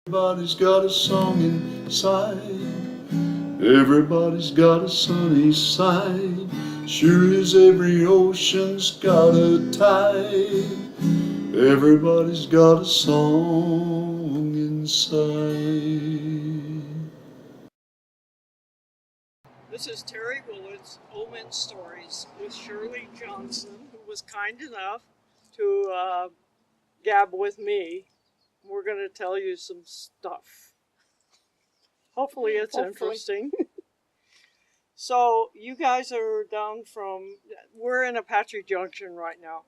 Everybody's got a song inside. Everybody's got a sunny side. Sure as every ocean's got a tide. Everybody's got a song inside. This is Terry Willard's Omen Stories with Shirley Johnson, who was kind enough to gab with me. We're going to tell you some stuff. Hopefully it's interesting. So you guys are down from, we're in Apache Junction right now,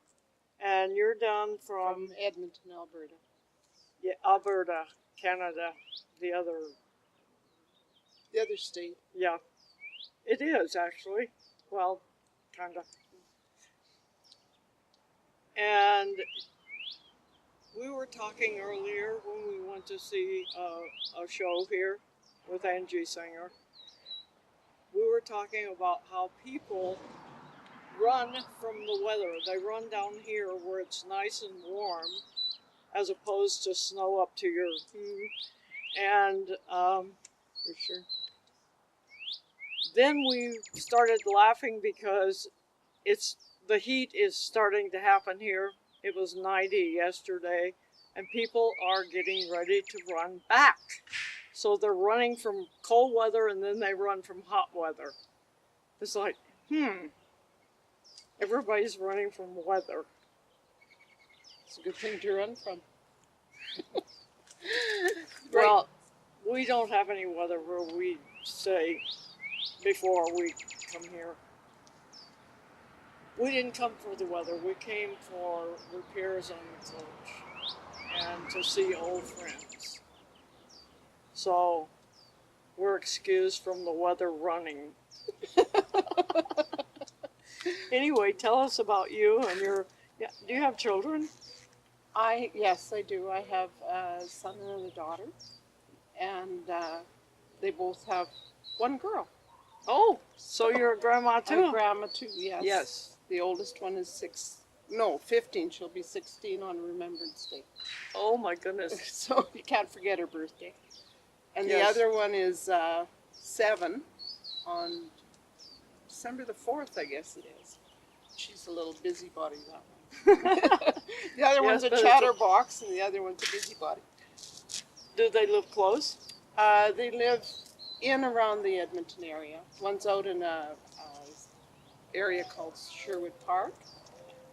and you're down from Edmonton, Alberta. yeah, Alberta, Canada, the other state. Yeah, it is actually. Well, kind of. And we were talking earlier when we went to see a show here with Angie Singer. We were talking about how people run from the weather. They run down here where it's nice and warm, as opposed to snow up to your and For sure. then we started laughing because the heat is starting to happen here. It was 90 yesterday, and people are getting ready to run back. So they're running from cold weather and then they run from hot weather. It's like, everybody's running from weather. It's a good thing to run from. Well, we don't have any weather where we stay before we come here. We didn't come for the weather. We came for repairs on the coach and to see old friends. So we're excused from the weather running. Anyway, tell us about you and your. Yeah, do you have children? Yes, I do. I have a son and a daughter, and they both have one girl. Oh, so you're a grandma too? I'm a grandma too. Yes. Yes. The oldest one is 15. She'll be 16 on Remembrance Day. Oh my goodness. So you can't forget her birthday. And Yes. the other one is 7 on December the 4th, I guess it is. She's a little busybody, that one. The other one's a chatterbox, and the other one's a busybody. Do they live close? They live in around the Edmonton area. One's out in a area called Sherwood Park,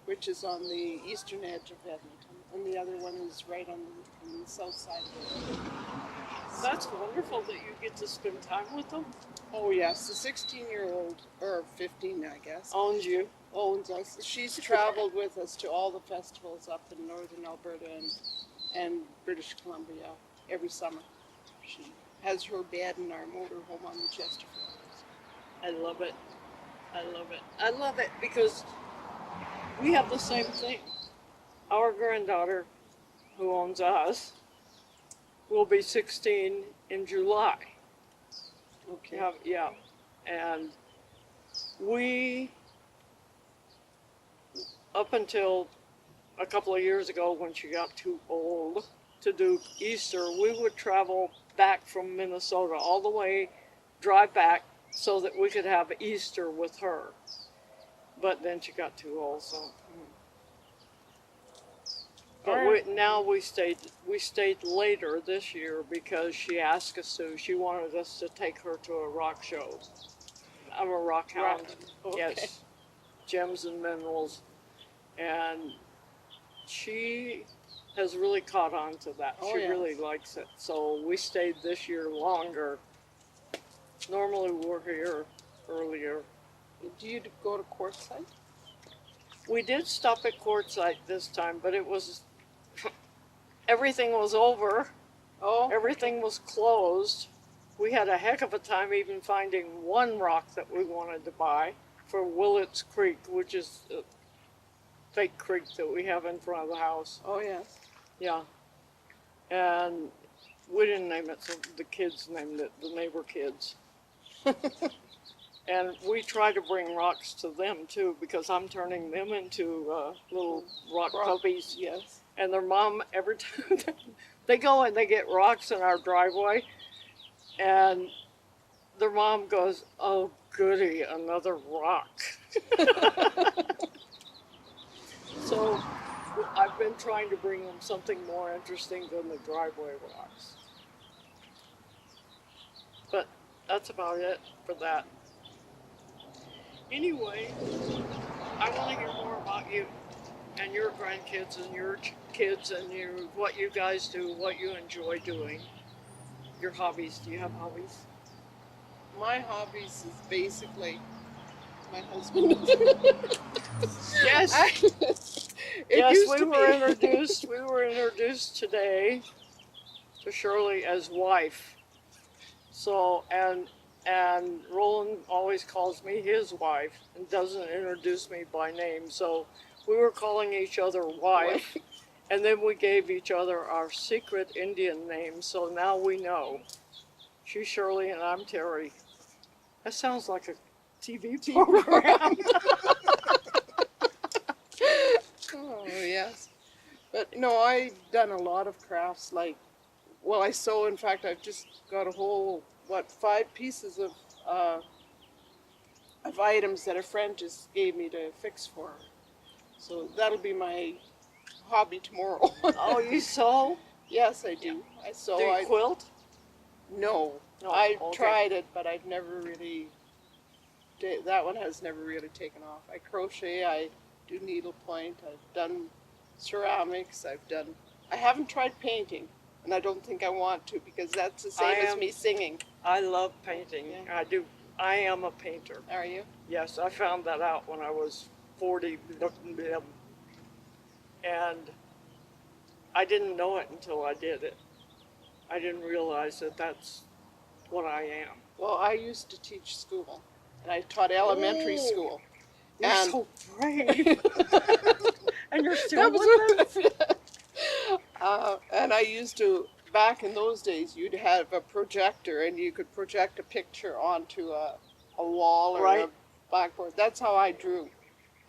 which is on the eastern edge of Edmonton, and the other one is right on the south side of Edmonton. That's wonderful that you get to spend time with them. Oh yes, the 16-year-old, or 15 I guess, Owns you. owns us. She's traveled with us to all the festivals up in northern Alberta and British Columbia every summer. She has her bed in our motorhome on the Chesterfield. I love it. I love it. I love it because we have the same thing. Our granddaughter, who owns us, will be 16 in July. Okay. Yeah. And we, up until a couple of years ago when she got too old to do Easter, we would travel back from Minnesota all the way, drive back so that we could have Easter with her. But then she got too old, so. But we stayed later this year because she asked us to. She wanted us to take her to a rock show. I'm a rock hound. Okay. Yes. Gems and minerals. And she has really caught on to that. Oh, She yes. really likes it. So we stayed this year longer. Normally we're here earlier. Do you go to Quartzsite? We did stop at Quartzsite this time, but it was everything was over. Oh. Everything was closed. We had a heck of a time even finding one rock that we wanted to buy for Willets Creek, which is a fake creek that we have in front of the house. Oh yes. Yeah. And we didn't name it, so the kids named it, the neighbor kids. And we try to bring rocks to them too, because I'm turning them into little rock puppies. Yes. And their mom, every time They go and they get rocks in our driveway, and their mom goes, "Oh, goody, another rock." So I've been trying to bring them something more interesting than the driveway rocks. But that's about it for that. Anyway, I want to hear more about you and your grandkids and your kids and what you guys do, what you enjoy doing, your hobbies. Do you have hobbies? My hobbies is basically my husband. Yes. It Yes, used we to were be. introduced. We were introduced today to Shirley as wife. So and Roland always calls me his wife and doesn't introduce me by name. So we were calling each other wife, and then we gave each other our secret Indian names. So now we know. She's Shirley and I'm Terry. That sounds like a TV program. Oh, yes. But no, I've done a lot of crafts. Like, well, I sew. In fact, I've just got a whole, 5 pieces of items that a friend just gave me to fix for her. So that'll be my hobby tomorrow. Oh, you sew? Yes, I do. I sew. Do you quilt? No, No, I've okay. tried it, but I've never really. That one has never really taken off. I crochet. I do needlepoint. I've done ceramics. I haven't tried painting, and I don't think I want to because that's the same as me singing. I love painting. Yeah. I do. I am a painter. Are you? Yes, I found that out when I was 40, and I didn't know it until I did it. I didn't realize that that's what I am. Well, I used to teach school, and I taught elementary Oh, school. You're And so brave. And you're still that with was it? and I used to, back in those days, you'd have a projector and you could project a picture onto a wall or a Right. blackboard. That's how I drew.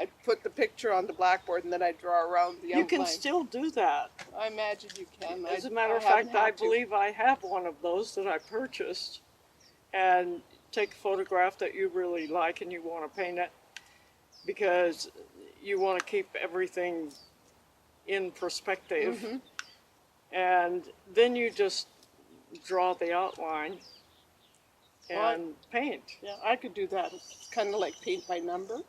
I'd put the picture on the blackboard and then I'd draw around the You outline. can still do that. I imagine you can. As a matter of haven't fact, I had to. believe I have one of those that I purchased. And take a photograph that you really like and you want to paint it because you want to keep everything in perspective. Mhm. And then you just draw the outline and paint. Yeah, I could do that. It's kind of like paint by number.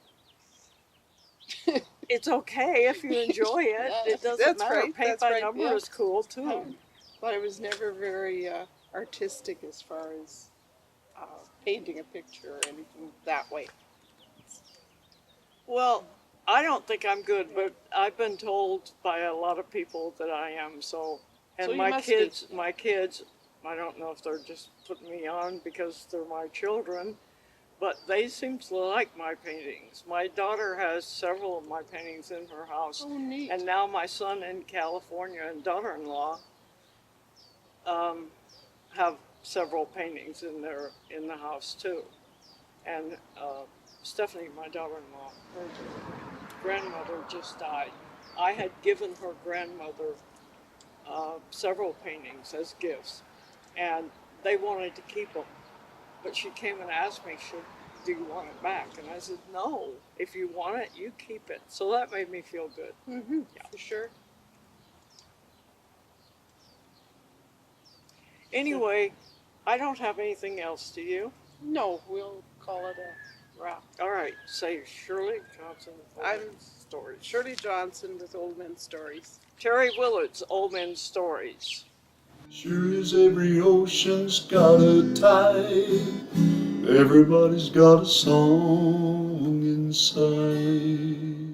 It's okay if you enjoy it. Yeah, It doesn't that's matter. right, Paint that's by right, number yeah. is cool too. But I was never very artistic as far as painting a picture or anything that way. Well, I don't think I'm good, but I've been told by a lot of people that I am. So, and So you my must kids, I don't know if they're just putting me on because they're my children, but they seem to like my paintings. My daughter has several of my paintings in her house, Oh, neat. and now my son in California and daughter-in-law have several paintings in the house too. And Stephanie, my daughter-in-law, her grandmother just died. I had given her grandmother several paintings as gifts, and they wanted to keep them. But she came and asked me, do you want it back? And I said, no, if you want it, you keep it. So that made me feel good. Mm-hmm, for sure. Anyway, I don't have anything else, do you? No, we'll call it a wrap. All right, say Shirley Johnson. I'm Stories. Shirley Johnson with Old Men Stories. Terry Willard's Old Men Stories. Sure as every ocean's got a tide, everybody's got a song inside.